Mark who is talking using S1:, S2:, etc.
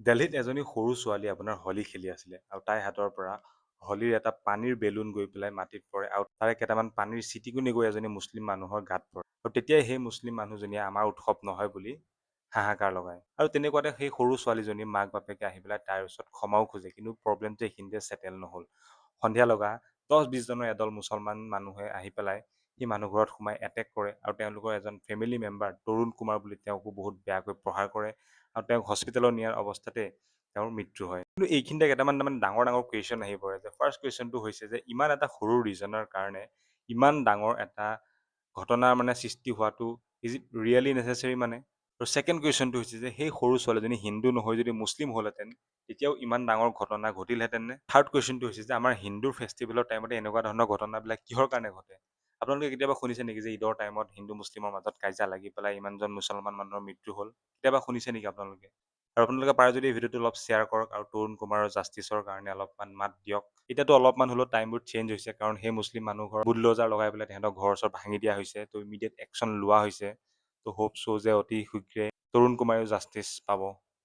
S1: দিল্লীত এজনী সৰু ছোৱালী আপোনাৰ হোলী খেলি আছিলে আৰু তাইৰ হাতৰ পৰা হোলীৰ এটা পানীৰ বেলুন গৈ পেলাই মাটিত পৰে আৰু তাৰে কেইটামান পানীৰ ছিটিকনি গৈ এজনী মুছলিম মানুহৰ গাত পৰে আৰু তেতিয়াই সেই মুছলিম মানুহজনীয়ে আমাৰ উৎসৱ নহয় বুলি হাহাকাৰ লগায় আৰু তেনেকুৱাতে সেই সৰু ছোৱালীজনী মাক বাপেকে আহি পেলাই তাইৰ ওচৰত ক্ষমাও খোজে, কিন্তু প্ৰব্লেমটো এইখিনিতে ছেটেল নহ'ল। সন্ধিয়া লগা 10-20জনৰ এদল মুছলমান মানুহে আহি পেলাই সেই মানুহ ঘৰত সোমাই এটেক কৰে আৰু তেওঁলোকৰ এজন ফেমিলি মেম্বাৰ তৰুণ কুমাৰ বুলি তেওঁকো বহুত বেয়াকৈ প্ৰহাৰ কৰে আৰু তেওঁক হস্পিটেলত নিয়াৰ অৱস্থাতে তেওঁৰ মৃত্যু হয়। কিন্তু এইখিনিতে কেইটামান তাৰমানে ডাঙৰ ডাঙৰ কুৱেশ্যন আহি পৰে। যে ফাৰ্ষ্ট কুৱেশ্যনটো হৈছে যে ইমান এটা সৰু ৰিজনৰ কাৰণে ইমান ডাঙৰ এটা ঘটনাৰ মানে সৃষ্টি হোৱাটো ইজ ইট ৰিয়েলি নেচেচাৰী মানে? আৰু ছেকেণ্ড কুৱেশ্যনটো হৈছে যে সেই সৰু ছোৱালীজনী হিন্দু নহয় যদি মুছলিম হ'লহেঁতেন তেতিয়াও ইমান ডাঙৰ ঘটনা ঘটিলহেঁতেন নে? থাৰ্ড কুৱেশ্যনটো হৈছে যে আমাৰ হিন্দুৰ ফেষ্টিভেলৰ টাইমতে এনেকুৱা ধৰণৰ ঘটনাবিলাক কিহৰ কাৰণে ঘটে? আপোনালোকে কেতিয়াবা শুনিছে নেকি যে ঈদৰ টাইমত হিন্দু মুছলিমৰ মাজত কাজিয়া লাগি পেলাই ইমানজন মুছলমান মানুহৰ মৃত্যু হ'ল? কেতিয়াবা শুনিছে নেকি আপোনালোকে? আৰু আপোনালোকে পাৰে যদি এই ভিডিঅ'টো অলপ শ্বেয়াৰ কৰক আৰু তৰুণ কুমাৰৰ জাষ্টিছৰ কাৰণে অলপমান মাত দিয়ক। এতিয়াতো অলপমান হ'লেও টাইমবোৰ চেঞ্জ হৈছে, কাৰণ সেই মুছলিম মানুহ ঘৰ বুলড'জাৰ লগাই পেলাই তেহেঁতৰ ঘৰ ওচৰত ভাঙি দিয়া হৈছে। ত' ইমিডিয়েট একশ্যন লোৱা হৈছে। ত' হোপ চ' যে অতি শীঘ্ৰে তৰুণ কুমাৰেও জাষ্টিছ পাব।